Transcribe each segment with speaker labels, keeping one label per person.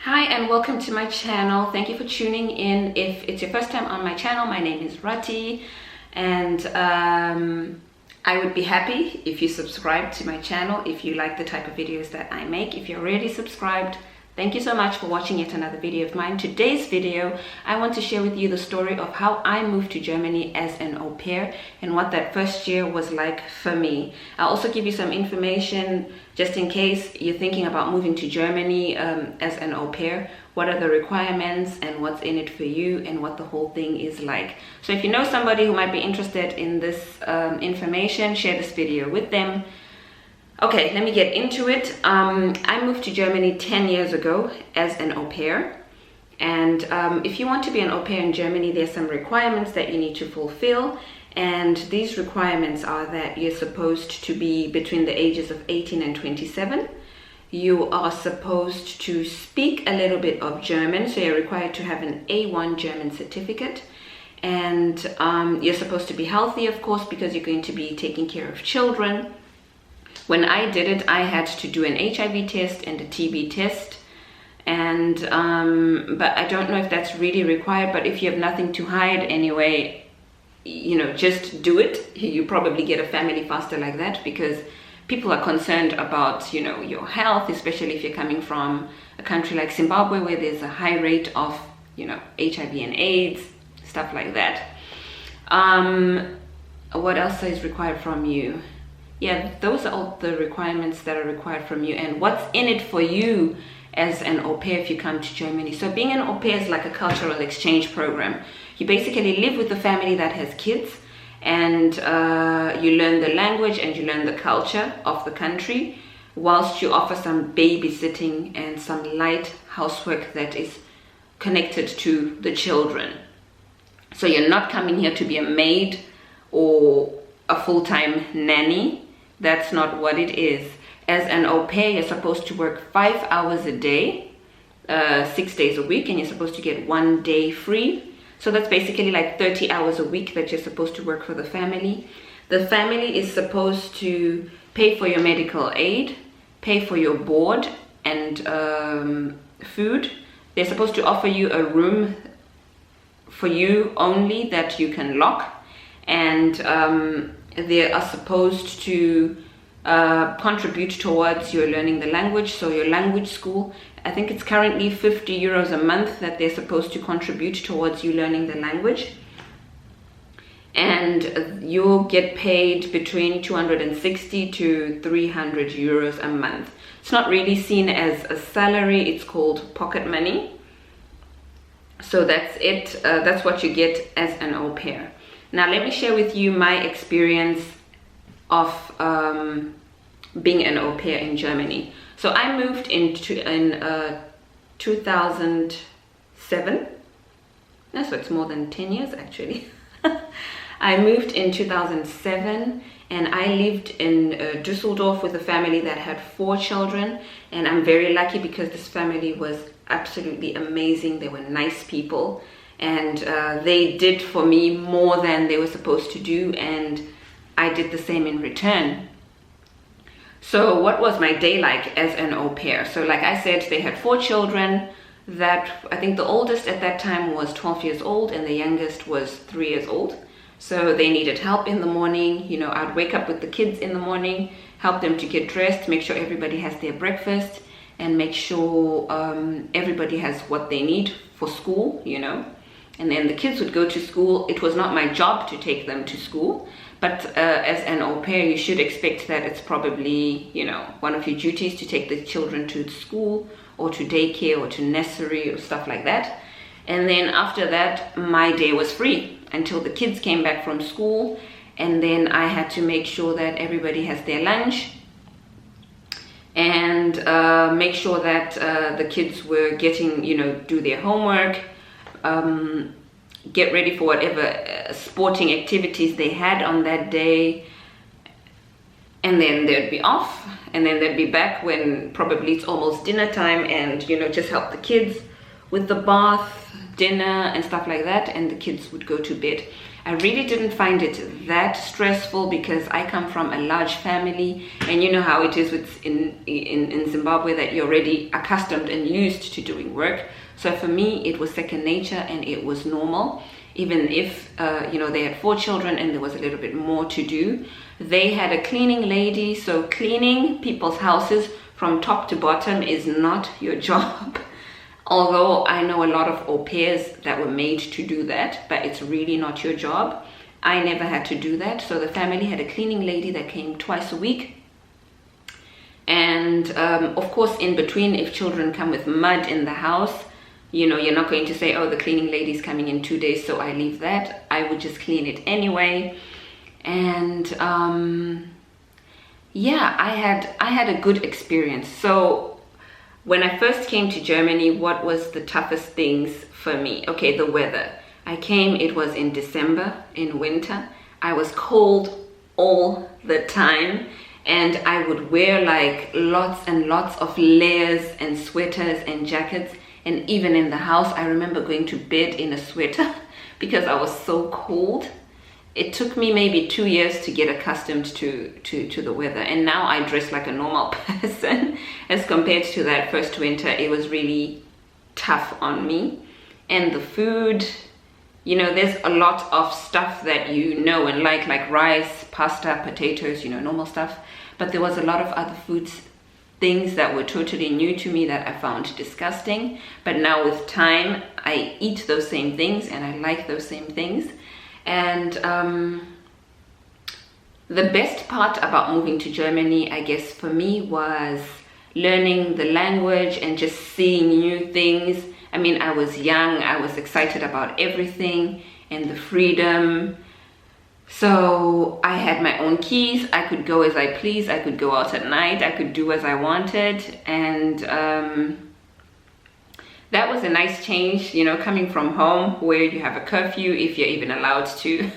Speaker 1: Hi and welcome to my channel. Thank you for tuning in. If it's your first time on my channel, my name is Rati, and I would be happy if you subscribe to my channel if you like the type of videos that I make. If you're already subscribed, thank you so much for watching yet another video of mine. Today's video, I want to share with you the story of how I moved to Germany as an au pair and what that first year was like for me. I'll also give you some information just in case you're thinking about moving to Germany as an au pair. What are the requirements and what's in it for you and what the whole thing is like. So if you know somebody who might be interested in this information, share this video with them. Okay, let me get into it. I moved to Germany 10 years ago as an au pair. And if you want to be an au pair in Germany, there's some requirements that you need to fulfill. And these requirements are that you're supposed to be between the ages of 18 and 27. You are supposed to speak a little bit of German, so you're required to have an A1 German certificate. And you're supposed to be healthy, of course, because you're going to be taking care of children. When I did it, I had to do an HIV test and a TB test, and but I don't know if that's really required. But if you have nothing to hide anyway, you know, just do it. You probably get a family faster like that, because people are concerned about, you know, your health, especially if you're coming from a country like Zimbabwe where there's a high rate of, you know, HIV and AIDS, stuff like that. What else is required from you? Yeah, those are all the requirements that are required from you and what's in it for you as an au pair if you come to Germany. So being an au pair is like a cultural exchange program. You basically live with a family that has kids, and you learn the language and you learn the culture of the country, whilst you offer some babysitting and some light housework that is connected to the children. So you're not coming here to be a maid or a full-time nanny. That's not what it is. As an au pair, you're supposed to work 5 hours a day, 6 days a week, and you're supposed to get 1 day free. So that's basically like 30 hours a week that you're supposed to work for the family. The family is supposed to pay for your medical aid, pay for your board and food. They're supposed to offer you a room for you only that you can lock, and they are supposed to contribute towards your learning the language. So your language school, I think it's currently 50 euros a month that they're supposed to contribute towards you learning the language. And you'll get paid between 260 to 300 euros a month. It's not really seen as a salary, it's called pocket money. So that's it, that's what you get as an au pair. Now let me share with you my experience of being an au pair in Germany. So I moved in 2007. No, so it's more than 10 years actually. I moved in 2007 and I lived in Düsseldorf with a family that had 4 children, and I'm very lucky because this family was absolutely amazing. They were nice people, and they did for me more than they were supposed to do, and I did the same in return. So what was my day like as an au pair? So like I said, they had 4 children. That I think the oldest at that time was 12 years old and the youngest was 3 years old. So they needed help in the morning. You know, I'd wake up with the kids in the morning, help them to get dressed, make sure everybody has their breakfast, and make sure everybody has what they need for school, you know. And then the kids would go to school. It was not my job to take them to school, but as an au pair, you should expect that it's probably, you know, one of your duties to take the children to school or to daycare or to nursery or stuff like that. And then after that, my day was free until the kids came back from school, and then I had to make sure that everybody has their lunch and make sure that the kids were getting, you know, do their homework, get ready for whatever sporting activities they had on that day, and then they'd be off, and then they'd be back when probably it's almost dinner time, and, you know, just help the kids with the bath, dinner and stuff like that, and the kids would go to bed. I really didn't find it that stressful because I come from a large family, and you know how it is with in Zimbabwe, that you're already accustomed and used to doing work. So for me, it was second nature and it was normal. Even if, you know, they had 4 children and there was a little bit more to do. They had a cleaning lady, so cleaning people's houses from top to bottom is not your job. Although I know a lot of au pairs that were made to do that, but it's really not your job. I never had to do that. So the family had a cleaning lady that came twice a week. And of course, in between, if children come with mud in the house, you know, you're not going to say, oh, the cleaning lady's coming in 2 days, so I leave that. I would just clean it anyway. And yeah, I had a good experience. So when I first came to Germany, what was the toughest things for me? Okay, the weather. I came, it was in December, in winter. I was cold all the time, and I would wear like lots and lots of layers and sweaters and jackets. And even in the house, I remember going to bed in a sweater because I was so cold. It took me maybe 2 years to get accustomed to the weather. And now I dress like a normal person. As compared to that first winter, it was really tough on me. And the food, you know, there's a lot of stuff that you know and like rice, pasta, potatoes, you know, normal stuff. But there was a lot of other foods, things that were totally new to me that I found disgusting. But now with time, I eat those same things and I like those same things. And the best part about moving to Germany, I guess for me, was learning the language and just seeing new things. I mean, I was young, I was excited about everything and the freedom. So I had my own keys, I could go as I pleased, I could go out at night, I could do as I wanted. And that was a nice change, you know, coming from home where you have a curfew if you're even allowed to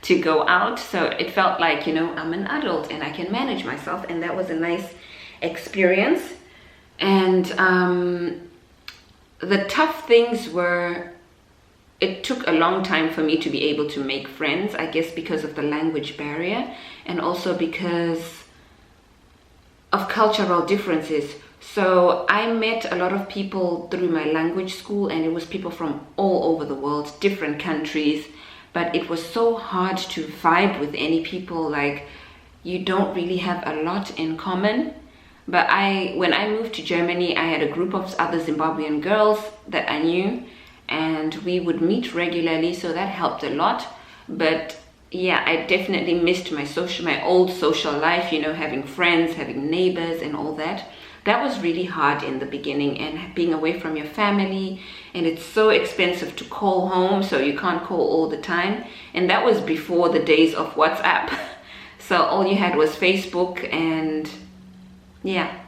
Speaker 1: to go out. So it felt like, you know, I'm an adult and I can manage myself, and that was a nice experience. And the tough things were, it took a long time for me to be able to make friends, I guess because of the language barrier and also because of cultural differences. So I met a lot of people through my language school, and it was people from all over the world, different countries, but it was so hard to vibe with any people. Like, you don't really have a lot in common. But when I moved to Germany, I had a group of other Zimbabwean girls that I knew, and we would meet regularly, so that helped a lot. But yeah, I definitely missed my old social life, you know, having friends, having neighbors and all that. That was really hard in the beginning, and being away from your family, and it's so expensive to call home, so you can't call all the time. And that was before the days of WhatsApp. So all you had was Facebook, and yeah,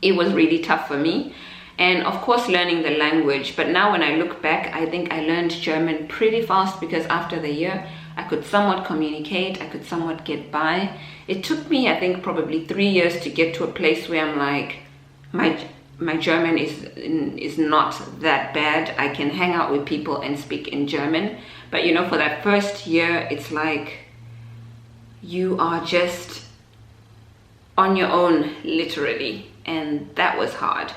Speaker 1: it was really tough for me. And of course, learning the language. But now when I look back, I think I learned German pretty fast, because after the year, I could somewhat communicate, I could somewhat get by. It took me, I think, probably 3 years to get to a place where I'm like, my German is not that bad. I can hang out with people and speak in German. But you know, for that first year, it's like you are just on your own, literally. And that was hard.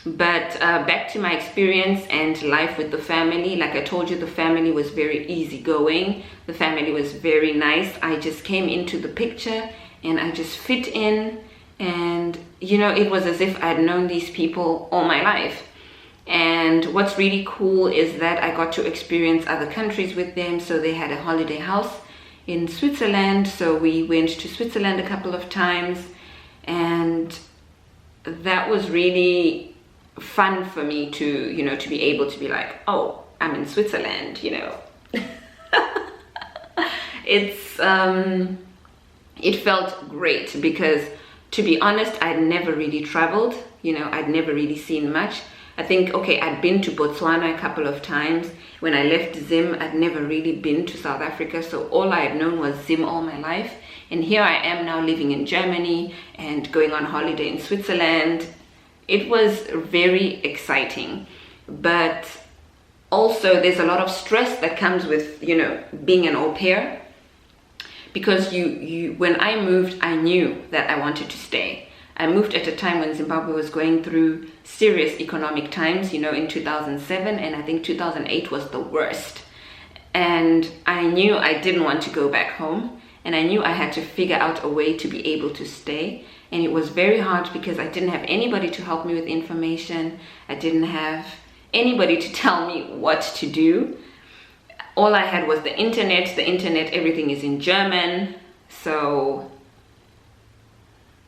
Speaker 1: But back to my experience and life with the family. Like I told you, the family was very easygoing. The family was very nice. I just came into the picture and I just fit in. And, you know, it was as if I'd known these people all my life. And what's really cool is that I got to experience other countries with them. So they had a holiday house in Switzerland. So we went to Switzerland a couple of times. And that was really fun for me to, you know, to be able to be like, oh, I'm in Switzerland, you know. It felt great because, to be honest, I'd never really traveled, you know, I'd never really seen much. I think, okay, I'd been to Botswana a couple of times. When I left Zim, I'd never really been to South Africa, so all I had known was Zim all my life. And here I am now living in Germany and going on holiday in Switzerland. It was very exciting, but also there's a lot of stress that comes with, you know, being an au pair, because when I moved, I knew that I wanted to stay. I moved at a time when Zimbabwe was going through serious economic times, you know, in 2007, and I think 2008 was the worst. And I knew I didn't want to go back home, and I knew I had to figure out a way to be able to stay. And it was very hard because I didn't have anybody to help me with information. I didn't have anybody to tell me what to do. All I had was the internet. The internet, everything is in German. So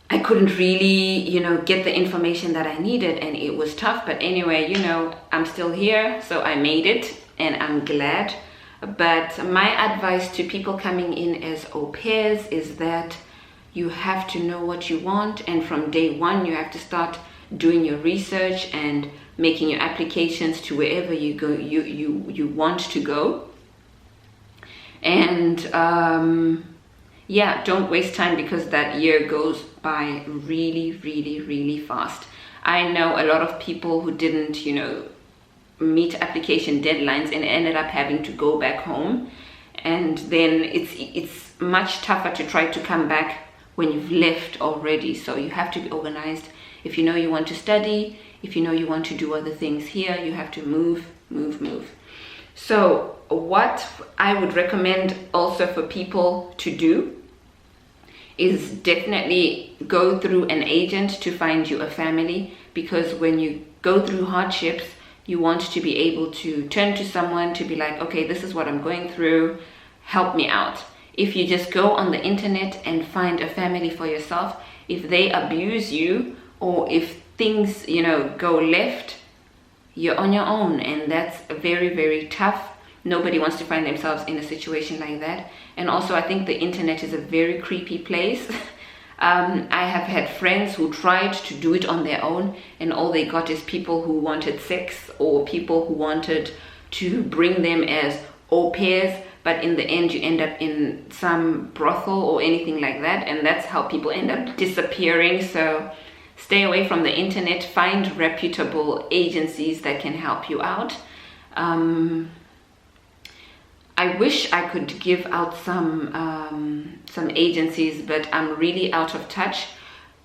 Speaker 1: I couldn't really, you know, get the information that I needed, and it was tough. But anyway, you know, I'm still here, so I made it, and I'm glad. But my advice to people coming in as au pairs is that you have to know what you want, and from day one you have to start doing your research and making your applications to wherever you go, you want to go. And yeah, don't waste time, because that year goes by really fast. I know a lot of people who didn't, you know, meet application deadlines and ended up having to go back home, and then it's much tougher to try to come back when you've left already. So you have to be organized. If you know you want to study, if you know you want to do other things here, you have to move. So what I would recommend also for people to do is definitely go through an agent to find you a family, because when you go through hardships, you want to be able to turn to someone to be like, okay, this is what I'm going through, help me out. If you just go on the internet and find a family for yourself, if they abuse you or if things, you know, go left, you're on your own, and that's very tough. Nobody wants to find themselves in a situation like that. And also, I think the internet is a very creepy place. I have had friends who tried to do it on their own, and all they got is people who wanted sex or people who wanted to bring them as au pairs, but in the end you end up in some brothel or anything like that, and that's how people end up disappearing. So stay away from the internet, find reputable agencies that can help you out. I wish I could give out some agencies, but I'm really out of touch.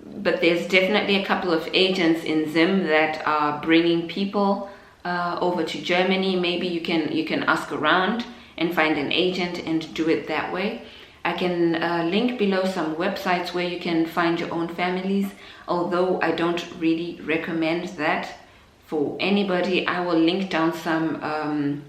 Speaker 1: But there's definitely a couple of agents in Zim that are bringing people over to Germany. Maybe you can ask around and find an agent and do it that way. I can link below some websites where you can find your own families, although I don't really recommend that for anybody. I will link down some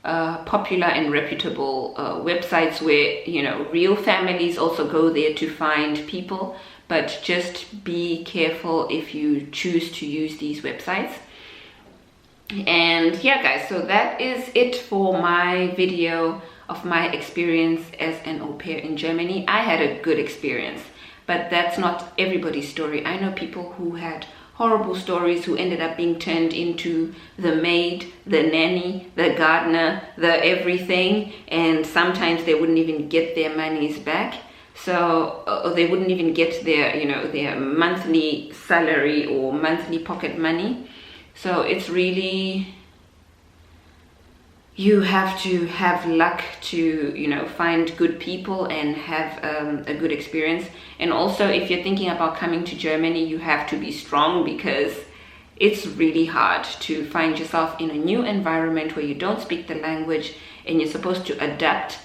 Speaker 1: popular and reputable websites where, you know, real families also go there to find people, but just be careful if you choose to use these websites. And yeah guys, so that is it for my video of my experience as an au pair in Germany. I had a good experience, but that's not everybody's story. I know people who had horrible stories, who ended up being turned into the maid, the nanny, the gardener, the everything, and sometimes they wouldn't even get their monies back. So they wouldn't even get their, you know, their monthly salary or monthly pocket money. So it's really, you have to have luck to, you know, find good people and have a good experience. And also, if you're thinking about coming to Germany, you have to be strong, because it's really hard to find yourself in a new environment where you don't speak the language and you're supposed to adapt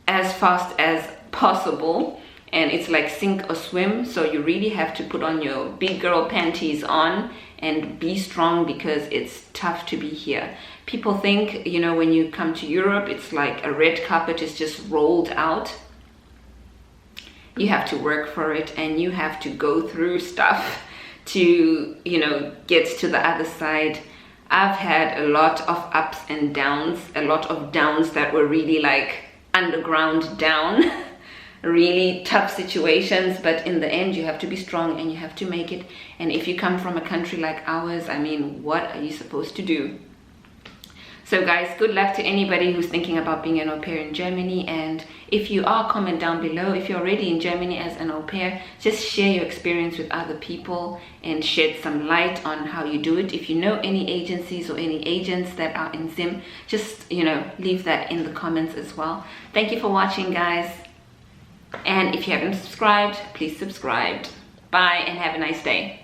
Speaker 1: as fast as possible. And it's like sink or swim. So you really have to put on your big girl panties on and be strong, because it's tough to be here. People think, you know, when you come to Europe, it's like a red carpet is just rolled out. You have to work for it, and you have to go through stuff to, you know, get to the other side. I've had a lot of ups and downs, a lot of downs that were really like underground down. Really tough situations, but in the end you have to be strong and you have to make it. And if you come from a country like ours, I mean, what are you supposed to do? So guys, good luck to anybody who's thinking about being an au pair in Germany. And if you are, comment down below. If you're already in Germany as an au pair, just share your experience with other people and shed some light on how you do it. If you know any agencies or any agents that are in Zim, just, you know, leave that in the comments as well. Thank you for watching, guys. And if you haven't subscribed, please subscribe. Bye and have a nice day.